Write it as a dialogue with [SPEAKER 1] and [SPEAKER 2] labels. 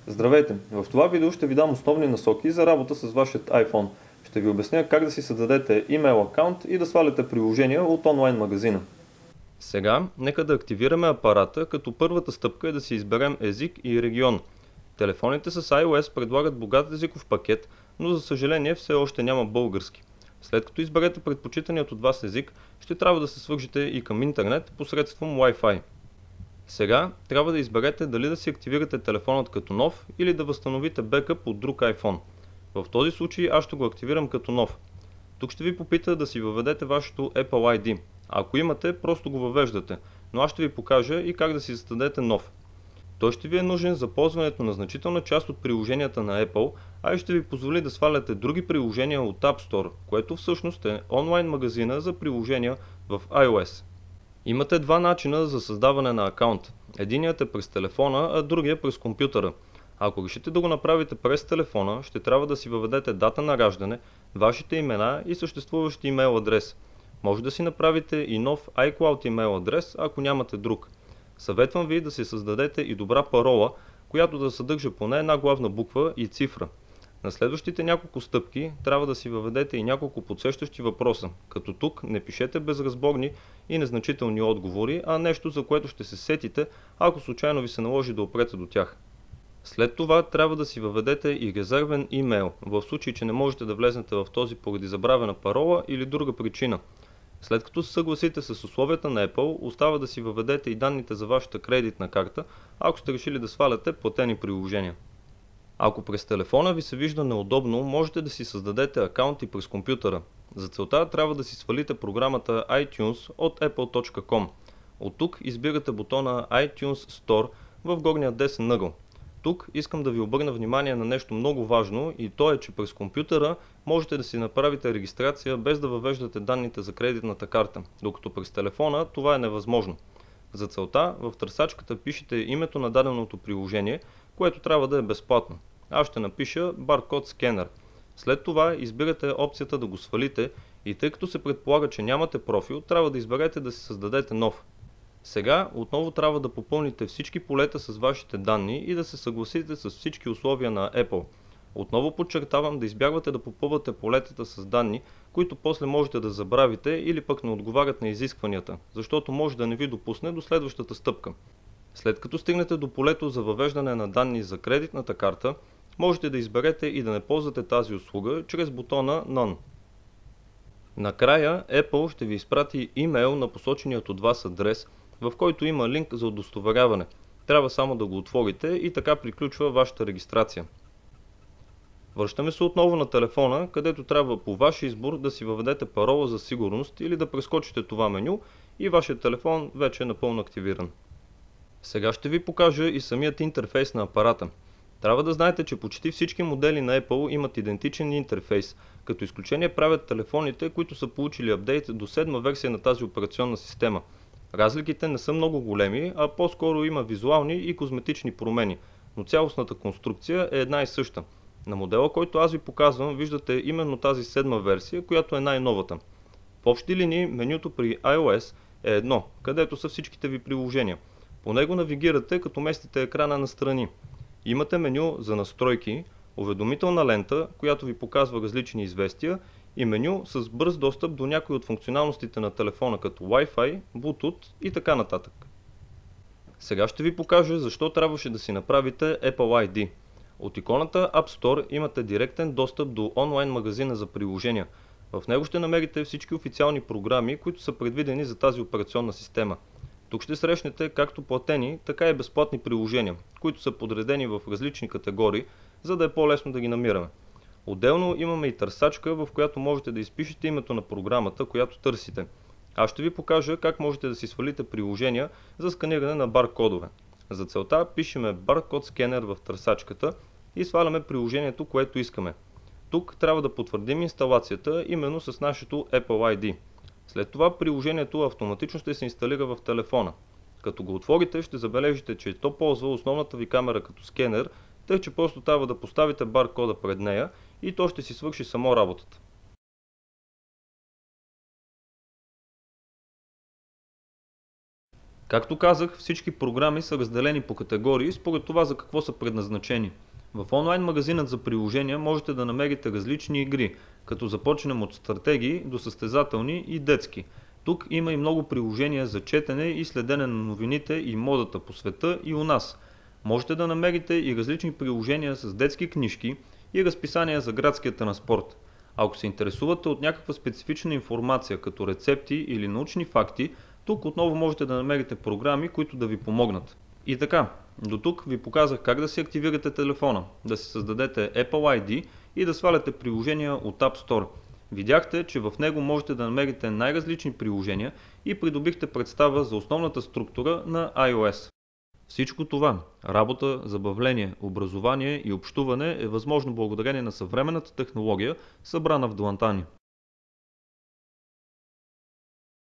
[SPEAKER 1] Здравейте! В това видео ще ви дам основни насоки за работа с вашият iPhone. Ще ви обясня как да си създадете имейл акаунт и да сваляте приложения от онлайн магазина. Сега, нека да активираме апарата, като първата стъпка е да си изберем език и регион. Телефоните с iOS предлагат богат езиков пакет, но за съжаление все още няма български. След като изберете предпочитаният от вас език, ще трябва да се свържете и към интернет посредством Wi-Fi. Сега трябва да изберете дали да си активирате телефонът като нов или да възстановите бекъп от друг iPhone. В този случай аз ще го активирам като нов. Тук ще ви попита да си въведете вашето Apple ID. Ако имате, просто го въвеждате, но аз ще ви покажа и как да си създадете нов. Той ще ви е нужен за ползването на значителна част от приложенията на Apple, а и ще ви позволи да сваляте други приложения от App Store, което всъщност е онлайн магазина за приложения в iOS. Имате два начина за създаване на акаунт. Единият е през телефона, а другия през компютъра. Ако решите да го направите през телефона, ще трябва да си въведете дата на раждане, вашите имена и съществуващ имейл адрес. Може да си направите и нов iCloud имейл адрес, ако нямате друг. Съветвам ви да си създадете и добра парола, която да съдържа поне една главна буква и цифра. На следващите няколко стъпки трябва да си въведете и няколко подсещащи въпроса, като тук не пишете безразборни и незначителни отговори, а нещо, за което ще се сетите, ако случайно ви се наложи да опрете до тях. След това трябва да си въведете и резервен имейл, в случай, че не можете да влезнете в този поради забравена парола или друга причина. След като се съгласите с условията на Apple, остава да си въведете и данните за вашата кредитна карта, ако сте решили да сваляте платени приложения. Ако през телефона ви се вижда неудобно, можете да си създадете акаунт и през компютъра. За целта трябва да си свалите програмата iTunes от apple.com. От тук избирате бутона iTunes Store в горния десен ъгъл. Тук искам да ви обърна внимание на нещо много важно и то е, че през компютъра можете да си направите регистрация без да въвеждате данните за кредитната карта, докато през телефона това е невъзможно. За целта в търсачката пишете името на даденото приложение, което трябва да е безплатно. Аз ще напиша баркод скенер. След това избирате опцията да го свалите и тъй като се предполага, че нямате профил, трябва да изберете да си създадете нов. Сега отново трябва да попълните всички полета с вашите данни и да се съгласите с всички условия на Apple. Отново подчертавам да избягвате да попълвате полетата с данни, които после можете да забравите или пък не отговарят на изискванията, защото може да не ви допусне до следващата стъпка. След като стигнете до полето за въвеждане на данни за кредитната карта, можете да изберете и да не ползвате тази услуга чрез бутона None. Накрая Apple ще ви изпрати имейл на посоченият от вас адрес, в който има линк за удостоверяване. Трябва само да го отворите и така приключва вашата регистрация. Връщаме се отново на телефона, където трябва по ваш избор да си въведете парола за сигурност или да прескочите това меню и вашият телефон вече е напълно активиран. Сега ще ви покажа и самият интерфейс на апарата. Трябва да знаете, че почти всички модели на Apple имат идентичен интерфейс, като изключение правят телефоните, които са получили апдейт до 7-ма версия на тази операционна система. Разликите не са много големи, а по-скоро има визуални и козметични промени, но цялостната конструкция е една и съща. На модела, който аз ви показвам, виждате именно тази 7-ма версия, която е най-новата. В общи линии менюто при iOS е едно, където са всичките ви приложения. По него навигирате, като местите екрана настрани. Имате меню за настройки, уведомителна лента, която ви показва различни известия и меню с бърз достъп до някои от функционалностите на телефона, като Wi-Fi, Bluetooth и така нататък. Сега ще ви покажа защо трябваше да си направите Apple ID. От иконата App Store имате директен достъп до онлайн магазина за приложения. В него ще намерите всички официални програми, които са предвидени за тази операционна система. Тук ще срещнете както платени, така и безплатни приложения, които са подредени в различни категории, за да е по-лесно да ги намираме. Отделно имаме и търсачка, в която можете да изпишете името на програмата, която търсите. Аз ще ви покажа как можете да си свалите приложения за сканиране на баркодове. За целта пишеме баркод скенер в търсачката и сваляме приложението, което искаме. Тук трябва да потвърдим инсталацията именно с нашето Apple ID. След това приложението автоматично ще се инсталира в телефона. Като го отворите, ще забележите, че то ползва основната ви камера като скенер, тъй че просто трябва да поставите баркода пред нея и то ще си свърши само работата. Както казах, всички програми са разделени по категории според това за какво са предназначени. В онлайн магазинът за приложения можете да намерите различни игри, като започнем от стратегии до състезателни и детски. Тук има и много приложения за четене и следене на новините и модата по света и у нас. Можете да намерите и различни приложения с детски книжки и разписания за градския транспорт. Ако се интересувате от някаква специфична информация, като рецепти или научни факти, тук отново можете да намерите програми, които да ви помогнат. И така, до тук ви показах как да си активирате телефона, да си създадете Apple ID и да сваляте приложения от App Store. Видяхте, че в него можете да намерите най-различни приложения и придобихте представа за основната структура на iOS. Всичко това – работа, забавление, образование и общуване е възможно благодарение на съвременната технология, събрана в длантани.